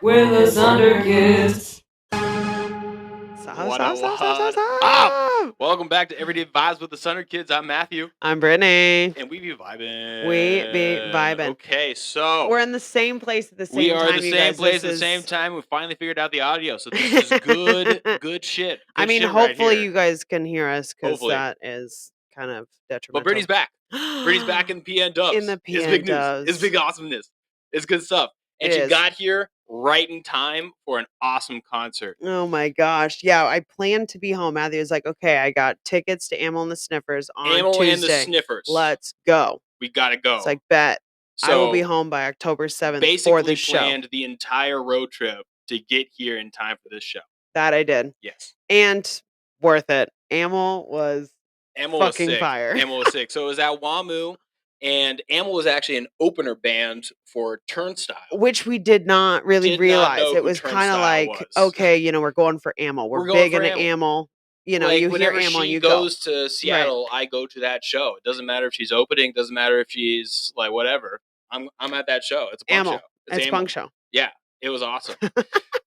We're the Sunderkids. What up? Welcome back to Everyday Vibes with the Sunderkids. I'm Matthew. I'm Brittany. And we be vibing. We be vibing. Okay, so we're in the same place at the same we time. are in the same guys. place at the same time. We finally figured out the audio, so this is good shit. Good I mean, shit hopefully right you guys can hear us because Hopefully. that is kind of detrimental. But Brittany's back. Brittany's back in the PN Dubs. In the It's PN big news. Dubs. It's big awesomeness. It's good stuff. And she got here right in time for an awesome concert. Oh my gosh. Yeah, I planned to be home. Matthew was like, okay, I got tickets to Amyl and the Sniffers on Amyl Tuesday. and the Sniffers. Let's go. We gotta go. It's like, bet. So I will be home by October 7th basically for the show. planned the entire road trip to get here in time for this show. That I did. Yes. And worth it. Amyl was fucking sick. fire. Amyl was sick. So it was at WaMu, and Amyl was actually an opener band for Turnstile. Which we did not really realize. It was kind of like, okay, we're going for Amyl. We're big into Amyl. You hear Amyl and you go. Whenever she goes to Seattle, I go to that show. It doesn't matter if she's opening. Doesn't matter if she's like whatever. I'm at that show. It's a punk show. It's punk show. Yeah, it was awesome.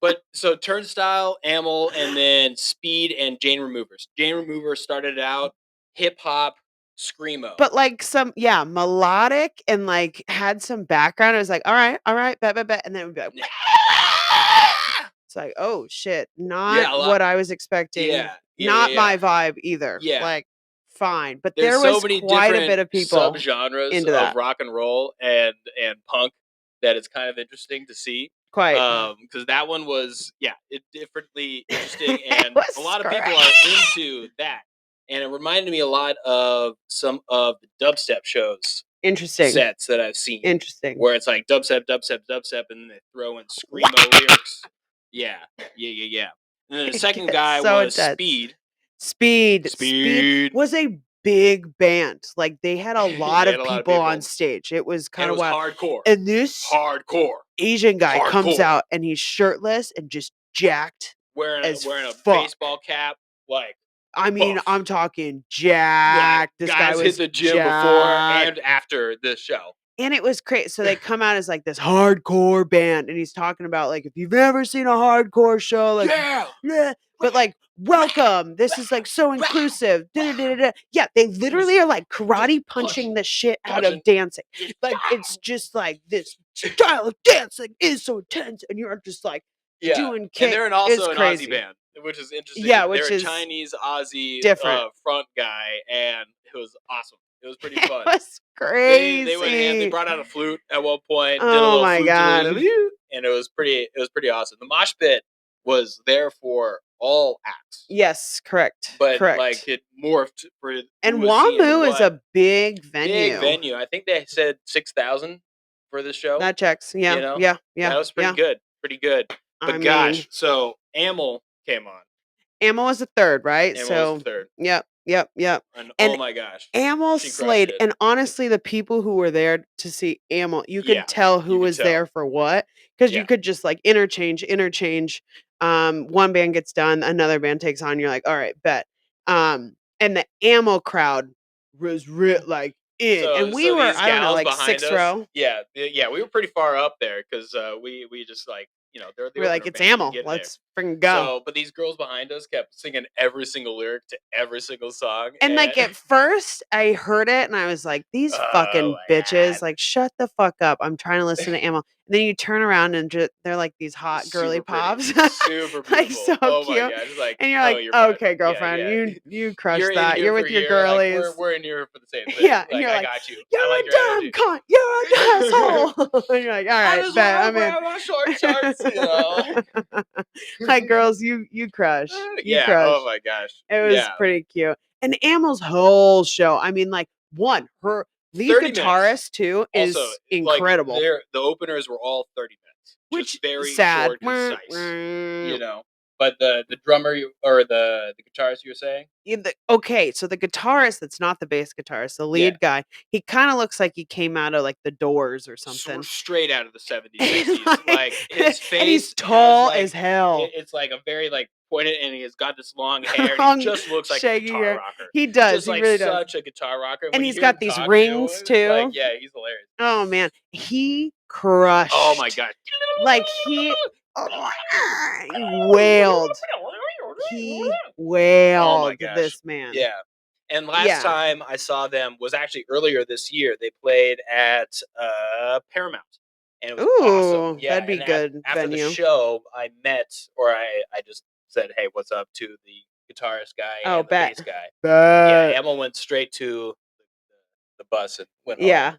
But so Turnstile, Amyl, and then Speed and Jane Removers. Jane Removers started out hip hop, screamo, but like some melodic and like had some background. It was like, all right, bet, and then it would be like, it's like, oh shit, not what I was expecting. Not my vibe either. Yeah, like fine, but there was so quite a bit of people subgenres into that. Of rock and roll and punk that it's kind of interesting to see. Quite. Because that one was differently interesting, and a lot of people are into that. And it reminded me a lot of some of the dubstep shows. Interesting. Sets that I've seen. Interesting. Where it's like dubstep, and then they throw in screamo lyrics. Yeah. And then the second guy was Speed. Speed was a big band. Like they had a lot of people on stage. It was kind of wild. Hardcore. And this Asian guy comes out and he's shirtless and just jacked. Wearing a baseball cap. Like I mean, buff. I'm talking jacked. This guy was hit the gym before and after the show. And it was crazy. So they come out as like this hardcore band, and he's talking about like if you've ever seen a hardcore show, like but like welcome. This is like so inclusive. Yeah, they literally are like karate punching the shit out of dancing. Like it's just like this style of dancing is so intense, and you're just like doing kicks. And they're also an Aussie band, which is interesting. Yeah, which they're is a Chinese Aussie different. front guy, and it was awesome. It was pretty fun. It was crazy. They went in. They brought out a flute at one point. Oh my god! And it was pretty awesome. The mosh pit was there for all acts. Yes, correct. But correct. Like it morphed for. And WaMu is a big venue. I think they said 6,000 for this show. That checks. Yeah. Yeah. That was pretty good. Pretty good. But gosh, so Amyl came on. Amyl was the third, right? Amyl was the third. Yep. And oh my gosh. Amyl slayed. And honestly, the people who were there to see Amyl, you could tell who was there for what. Because you could just like interchange. One band gets done, another band takes on, you're like, all right, bet. And the Amyl crowd was like in. And we were, I don't know, like sixth row. Yeah, we were pretty far up there because we just like, we're like, it's Amyl. Let's freaking go. So, but these girls behind us kept singing every single lyric to every single song. And like at first, I heard it and I was like, these fucking bitches, God. like shut the fuck up. I'm trying to listen to Amyl. And then you turn around and they're like these hot girly pops, super beautiful, like so cute. My God. Like, and you're like, okay, girlfriend, you crushed that. You're with your girlies. Like, we're in here for the same thing. Yeah, and you're I like, got you. You're a dumb cunt. You're an asshole. And you're like, all right, bet. I'm in. My short shorts, Like girls, you crush. You crush. Oh my gosh. It was pretty cute. And Amyl's whole show, I mean, like her lead guitarist too is also, incredible. Like, the openers were all 30 minutes, which very sad. Short, concise, But the drummer or the guitarist you were saying? Okay, so the guitarist that's not the bass guitarist, the lead guy, he kind of looks like he came out of like the Doors or something. Straight out of the 70s, 60s. Like his face, and he's tall as hell. It's like a very like pointed, and he's got this long hair. And he just looks like a guitar rocker. He does. Just he like really such does. a guitar rocker. And he's got these rings too. Like, yeah, he's hilarious. Oh man, he crushed. Oh my god! Like he wailed. He wailed. Oh my gosh. This man. Yeah. And last time I saw them was actually earlier this year. They played at Paramount, and it was awesome. Yeah, that'd be good. After venue. the show, I met, or I just said, "Hey, what's up?" to the guitarist guy and the bass guy. Yeah, Amyl went straight to the bus and went home.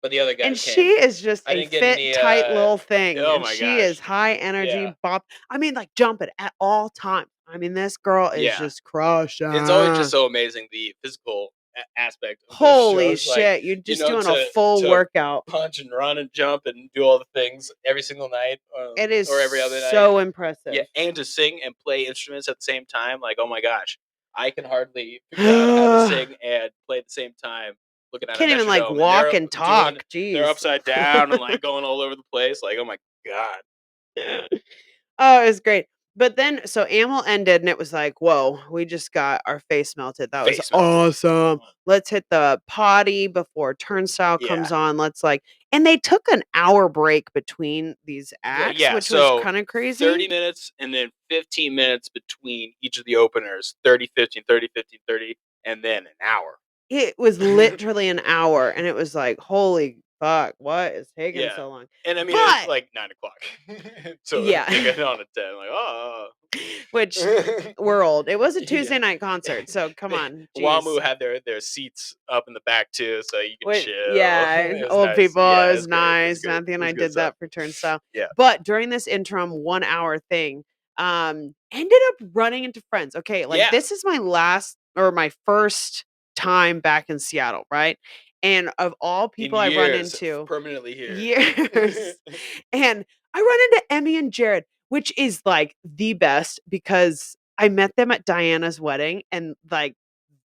But the other guy and came. she is just I a didn't get fit, any, tight little thing. oh and my she gosh. is high energy, Yeah. bop. I mean, like jumping at all times. I mean, this girl is just crushing. It's always just so amazing, the physical aspect of Holy those shows. shit! Like, You're just doing to a full workout. punch and run and jump and do all the things every single night, It is or every other night. so impressive. Yeah, and to sing and play instruments at the same time. Like, oh my gosh, I can hardly figure out how to sing and play at the same time. Looking at Can't a even like metronome, walk and talk. Jeez, they're upside down and like going all over the place. Like, oh my god. Oh, it was great. But then, so Amyl ended, and it was like, whoa, we just got our face melted. That was awesome. Let's hit the potty before Turnstile comes on. Let's and they took an hour break between these acts, which was kind of crazy. 30 minutes and then 15 minutes between each of the openers. 30, 15, 30, 15, 30, and then an hour. It was literally an hour, and it was like, holy fuck, what is taking so long? And I mean, it's like 9 o'clock. So Yeah. they get on at 10. Like, oh. Which we're old. It was a Tuesday night concert, so come on. WaMu had their seats up in the back too, so you can chill. Yeah, old nice. people. Yeah, it was nice. Matthew and I did that for Turnstile. Yeah. But during this interim 1 hour thing, ended up running into friends. Okay, like this is my first time back in Seattle, right? And of all people I run into permanently here. Years. And I run into Emmy and Jared, which is like the best because I met them at Diana's wedding and like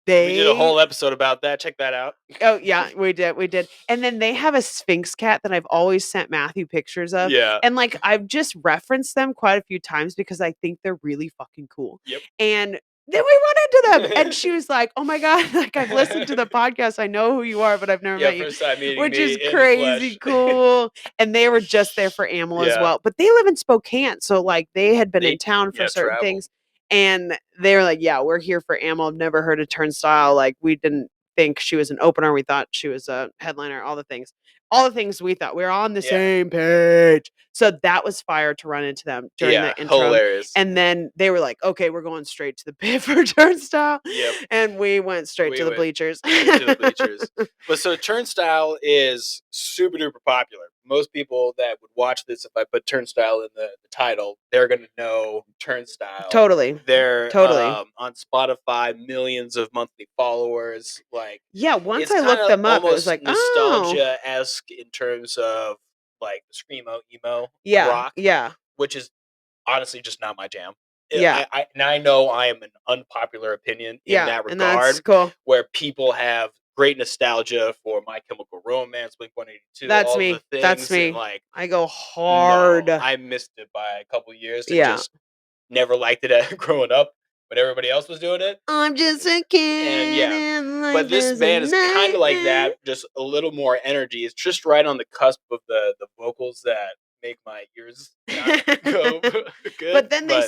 we did a whole episode about that. Check that out. Oh yeah, we did. And then they have a Sphinx cat that I've always sent Matthew pictures of. Yeah. And like I've just referenced them quite a few times because I think they're really fucking cool. Yep. And then we run into them and she was like, oh my God, like I've listened to the podcast. I know who you are, but I've never met you. First time meeting which me is in crazy the flesh. cool. And they were just there for Amyl as well. But they live in Spokane. So like they had been in town for certain things. And they were like, yeah, we're here for Amyl. I've never heard of Turnstile. Like we didn't think she was an opener. We thought she was a headliner, all the things we thought. We were on the same page. So that was fire to run into them during the intro. Hilarious. And then they were like, okay, we're going straight to the pit for Turnstile. Yep. And we went straight to the bleachers. But so Turnstile is super duper popular. Most people that would watch this, if I put Turnstile in the title, they're going to know Turnstile. Totally. They're on Spotify, millions of monthly followers. Like, yeah, once I looked them up, it was like nostalgia-esque in terms of like the screamo emo rock. Yeah. Which is honestly just not my jam. Yeah. I know I am an unpopular opinion in that regard. And that's cool. Where people have great nostalgia for My Chemical Romance, Blink-182. That's all me. the things, that's me. And like, I go hard. No, I missed it by a couple years. And just never liked it growing up when everybody else was doing it. I'm just a kid. And but this band is kind of like that, just a little more energy. It's just right on the cusp of the vocals that make my ears not go good. But then they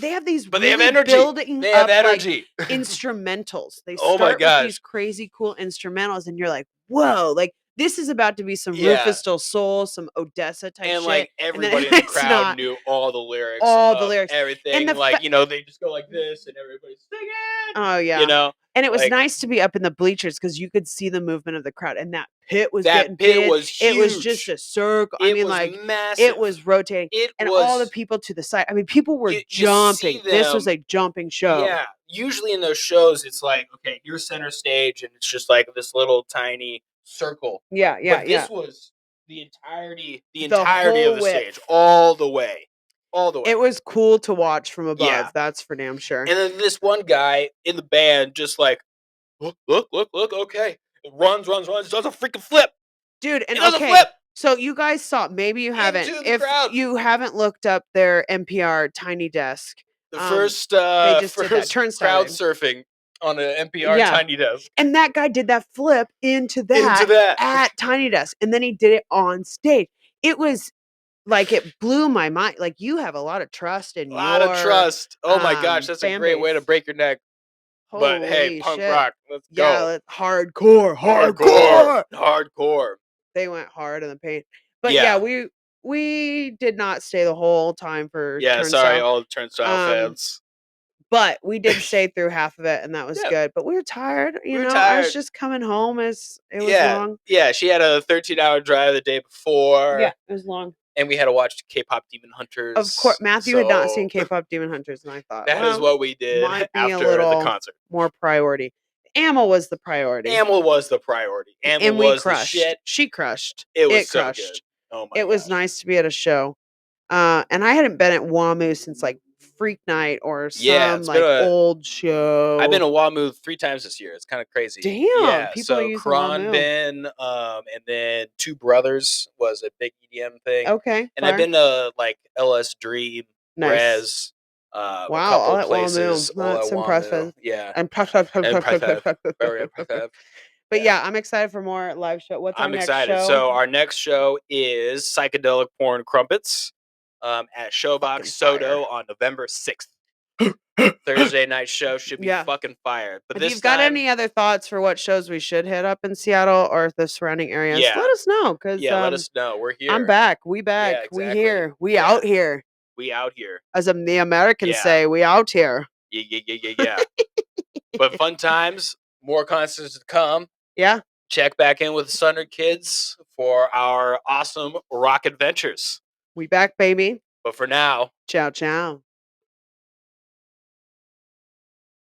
have these but really they have energy. building they have up energy. Like, instrumentals. They oh start my gosh. with these crazy cool instrumentals and you're like, whoa, like this is about to be some Rufus Del Sol, some Odessa type and shit. Like everybody in the crowd knew all the lyrics. Everything. And like, they just go like this and everybody's singing. Oh yeah. And it was like, nice to be up in the bleachers because you could see the movement of the crowd. And that pit was getting big. Was huge. It was just a circle. I mean, like massive. It was rotating. All the people to the side. I mean, people were jumping. This was a jumping show. Yeah. Usually in those shows, it's like, okay, here's center stage, and it's just like this little tiny circle. Yeah. But this was the entirety of the stage, all the way. It was cool to watch from above. Yeah. That's for damn sure. And then this one guy in the band just like, look, okay. It runs, does a freaking flip. Dude, and does a flip. So you guys saw, maybe you haven't. If you haven't looked up their NPR Tiny Desk. The first they just did that Turnstile crowd surfing on an NPR Tiny Desk. And that guy did that flip into that at Tiny Desk. And then he did it on stage. it was like it blew my mind. Like you have a lot of trust in a lot of trust. Oh my gosh, that's a great way to break your neck. But hey, punk rock, let's go. Yeah, hardcore. They went hard in the paint. But yeah, we did not stay the whole time for Turnstile. Sorry, all the Turnstile fans. But we did stay through half of it, and that was good. But we were tired, you know. I was just coming home as it was long. Yeah, she had a 13-hour drive the day before. Yeah, it was long. And we had to watch K-pop Demon Hunters. Of course, Matthew had not seen K-pop Demon Hunters, and I thought that is what we did after the concert. More priority. Amyl was the priority. Amyl was the priority. Amyl was crushed. The shit. She crushed. It was so good. Oh my! It was nice to be at a show, and I hadn't been at WaMu since like Freak Night or some old show. I've been to WaMu 3 times this year. It's kind of crazy. Damn, people are using Kron been, and then Two Brothers was a big EDM thing. Okay, and I've been to like LS Dream, Rez, wow, a couple all at places. WaMu. That's impressive. Yeah, impressive. Very impressive. But yeah, I'm excited for more live show. What's our next show? So our next show is Psychedelic Porn Crumpets at Showbox Soto on November 6th. Thursday night show should be fucking fire. But if you've got any other thoughts for what shows we should hit up in Seattle or the surrounding areas, let us know. Cause, let us know. We're here. I'm back. We back. Yeah, exactly. We here. We out here. We out here. As the Americans say, we out here. Yeah. But fun times. More concerts to come. Yeah. Check back in with Sunderkids for our awesome rock adventures. We back, baby. But for now, ciao, ciao.